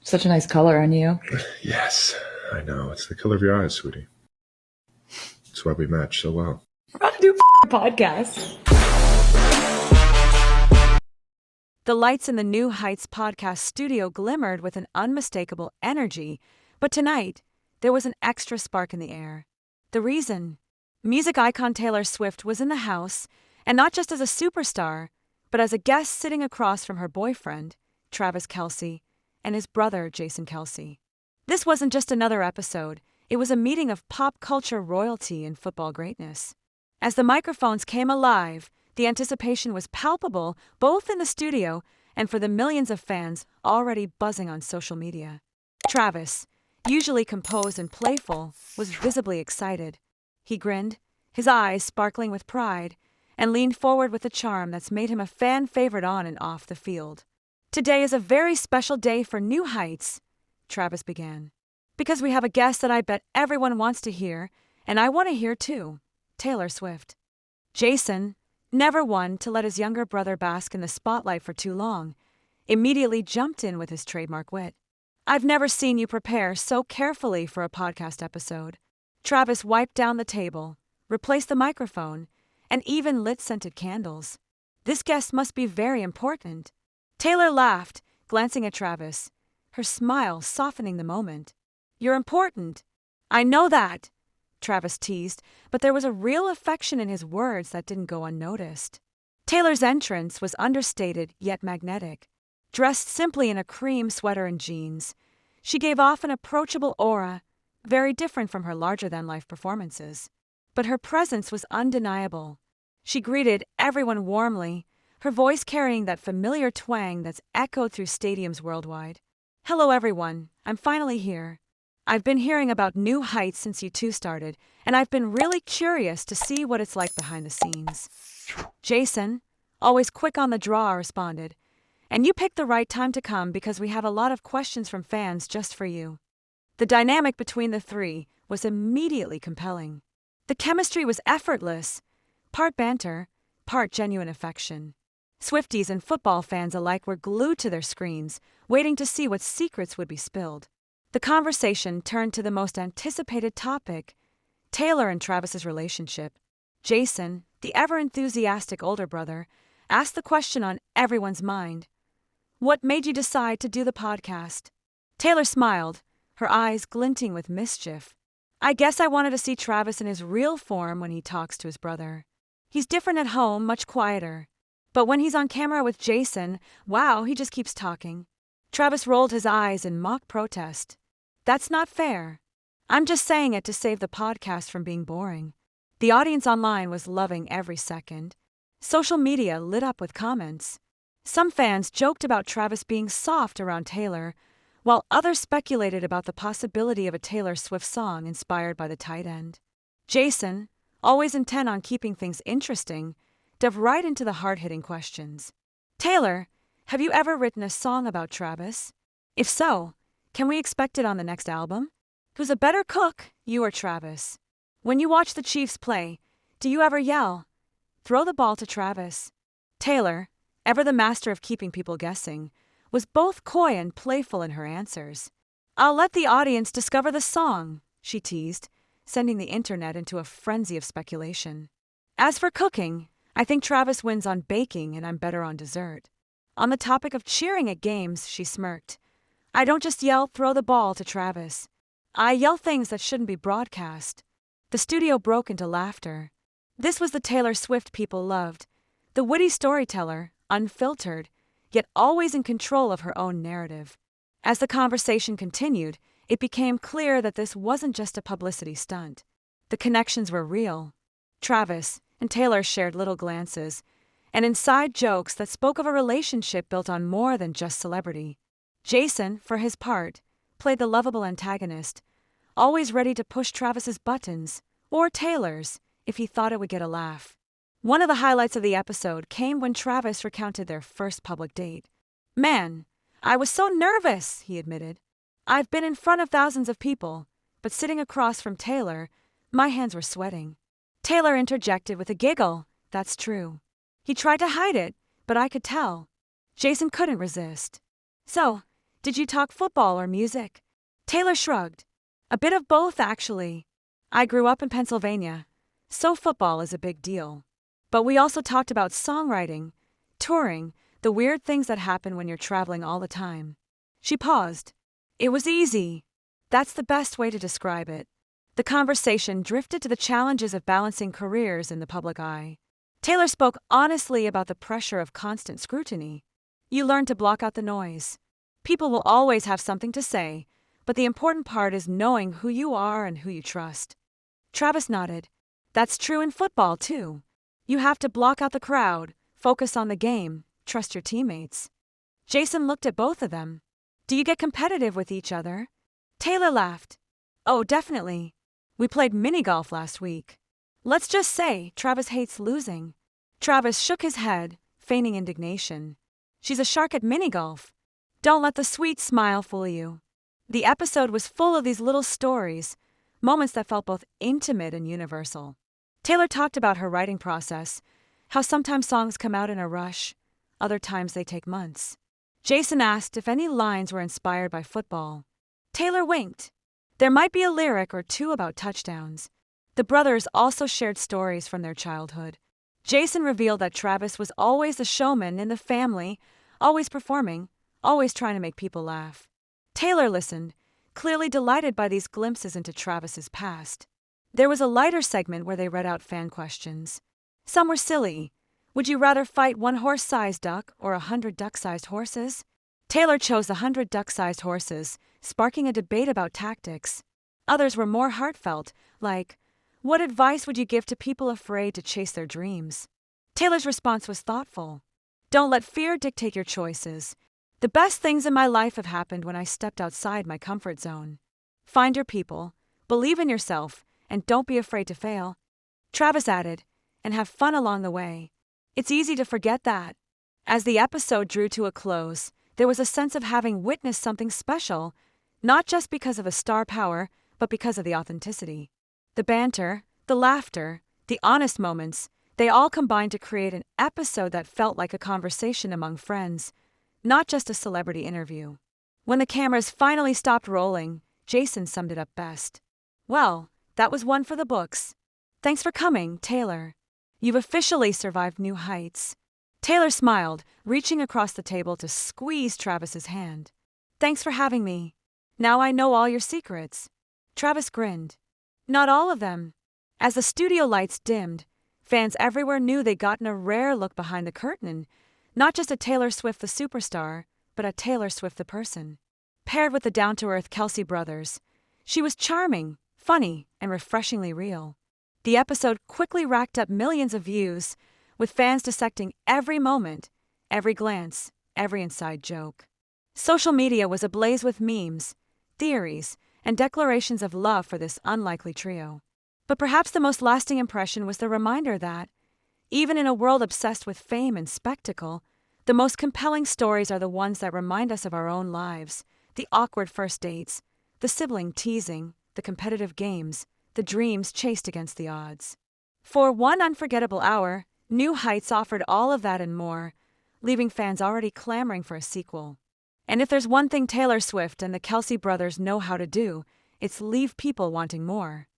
Such a nice color on you. Yes, I know. It's the color of your eyes, sweetie. That's why we match so well. We're about to do a podcast. The lights in the New Heights podcast studio glimmered with an unmistakable energy, but tonight, there was an extra spark in the air. The reason? Music icon Taylor Swift was in the house, and not just as a superstar, but as a guest sitting across from her boyfriend, Travis Kelce, and his brother, Jason Kelce. This wasn't just another episode, it was a meeting of pop culture royalty and football greatness. As the microphones came alive, the anticipation was palpable both in the studio and for the millions of fans already buzzing on social media. Travis, usually composed and playful, was visibly excited. He grinned, his eyes sparkling with pride, and leaned forward with a charm that's made him a fan favorite on and off the field. "Today is a very special day for New Heights," Travis began, "because we have a guest that I bet everyone wants to hear, and I want to hear too, Taylor Swift." Jason, never one to let his younger brother bask in the spotlight for too long, immediately jumped in with his trademark wit. "I've never seen you prepare so carefully for a podcast episode." Travis wiped down the table, replaced the microphone, and even lit scented candles. "This guest must be very important." Taylor laughed, glancing at Travis, her smile softening the moment. "You're important. I know that," Travis teased, but there was a real affection in his words that didn't go unnoticed. Taylor's entrance was understated yet magnetic. Dressed simply in a cream sweater and jeans, she gave off an approachable aura, very different from her larger-than-life performances. But her presence was undeniable. She greeted everyone warmly, her voice carrying that familiar twang that's echoed through stadiums worldwide. "Hello everyone, I'm finally here. I've been hearing about New Heights since you two started, and I've been really curious to see what it's like behind the scenes." Jason, always quick on the draw, responded, "And you picked the right time to come because we have a lot of questions from fans just for you." The dynamic between the three was immediately compelling. The chemistry was effortless, part banter, part genuine affection. Swifties and football fans alike were glued to their screens, waiting to see what secrets would be spilled. The conversation turned to the most anticipated topic, Taylor and Travis's relationship. Jason, the ever-enthusiastic older brother, asked the question on everyone's mind. "What made you decide to do the podcast?" Taylor smiled, her eyes glinting with mischief. "I guess I wanted to see Travis in his real form when he talks to his brother. He's different at home, much quieter. But when he's on camera with Jason, wow, he just keeps talking." Travis rolled his eyes in mock protest. "That's not fair. I'm just saying it to save the podcast from being boring." The audience online was loving every second. Social media lit up with comments. Some fans joked about Travis being soft around Taylor, while others speculated about the possibility of a Taylor Swift song inspired by the tight end. Jason, always intent on keeping things interesting, dove right into the hard-hitting questions. "Taylor, have you ever written a song about Travis? If so, can we expect it on the next album? Who's a better cook, you or Travis? When you watch the Chiefs play, do you ever yell, 'Throw the ball to Travis'?" Taylor, ever the master of keeping people guessing, was both coy and playful in her answers. "I'll let the audience discover the song," she teased, sending the internet into a frenzy of speculation. "As for cooking, I think Travis wins on baking and I'm better on dessert." On the topic of cheering at games, she smirked. "I don't just yell 'throw the ball' to Travis. I yell things that shouldn't be broadcast." The studio broke into laughter. This was the Taylor Swift people loved, the witty storyteller, unfiltered, yet always in control of her own narrative. As the conversation continued, it became clear that this wasn't just a publicity stunt. The connections were real. Travis and Taylor shared little glances, and inside jokes that spoke of a relationship built on more than just celebrity. Jason, for his part, played the lovable antagonist, always ready to push Travis's buttons, or Taylor's, if he thought it would get a laugh. One of the highlights of the episode came when Travis recounted their first public date. "Man, I was so nervous," he admitted. "I've been in front of thousands of people, but sitting across from Taylor, my hands were sweating." Taylor interjected with a giggle. "That's true. He tried to hide it, but I could tell." Jason couldn't resist. "So, Did you talk football or music? Taylor shrugged. A bit of both, actually. I grew up in Pennsylvania, so football is a big deal. But we also talked about songwriting, touring, the weird things that happen when you're traveling all the time. She paused. It was easy. That's the best way to describe it. The conversation drifted to the challenges of balancing careers in the public eye. Taylor spoke honestly about the pressure of constant scrutiny. You learn to block out the noise. People will always have something to say, but the important part is knowing who you are and who you trust. Travis nodded. That's true in football, too. You have to block out the crowd, focus on the game, trust your teammates. Jason looked at both of them. Do you get competitive with each other? Taylor laughed. Oh, definitely. We played mini golf last week. Let's just say Travis hates losing. Travis shook his head, feigning indignation. She's a shark at mini golf. Don't let the sweet smile fool you. The episode was full of these little stories, moments that felt both intimate and universal. Taylor talked about her writing process, how sometimes songs come out in a rush, other times they take months. Jason asked if any lines were inspired by football. Taylor winked. There might be a lyric or two about touchdowns. The brothers also shared stories from their childhood. Jason revealed that Travis was always the showman in the family, always performing, always trying to make people laugh. Taylor listened, clearly delighted by these glimpses into Travis's past. There was a lighter segment where they read out fan questions. Some were silly. Would you rather fight one horse-sized duck or 100 duck-sized horses? Taylor chose 100 duck-sized horses, sparking a debate about tactics. Others were more heartfelt, like, what advice would you give to people afraid to chase their dreams? Taylor's response was thoughtful. Don't let fear dictate your choices. The best things in my life have happened when I stepped outside my comfort zone. Find your people, believe in yourself, and don't be afraid to fail. Travis added, and have fun along the way. It's easy to forget that. As the episode drew to a close, there was a sense of having witnessed something special, not just because of the star power, but because of the authenticity. The banter, the laughter, the honest moments, they all combined to create an episode that felt like a conversation among friends, not just a celebrity interview. When the cameras finally stopped rolling, Jason summed it up best. Well, that was one for the books. Thanks for coming, Taylor. You've officially survived new heights. Taylor smiled, reaching across the table to squeeze Travis's hand. Thanks for having me. Now I know all your secrets. Travis grinned. Not all of them. As the studio lights dimmed, fans everywhere knew they'd gotten a rare look behind the curtain, not just at Taylor Swift the superstar, but at Taylor Swift the person. Paired with the down-to-earth Kelce brothers, she was charming, funny, and refreshingly real. The episode quickly racked up millions of views, with fans dissecting every moment, every glance, every inside joke. Social media was ablaze with memes, theories, and declarations of love for this unlikely trio. But perhaps the most lasting impression was the reminder that, even in a world obsessed with fame and spectacle, the most compelling stories are the ones that remind us of our own lives, the awkward first dates, the sibling teasing, the competitive games, the dreams chased against the odds. For one unforgettable hour, New Heights offered all of that and more, leaving fans already clamoring for a sequel. And if there's one thing Taylor Swift and the Kelce brothers know how to do, it's leave people wanting more.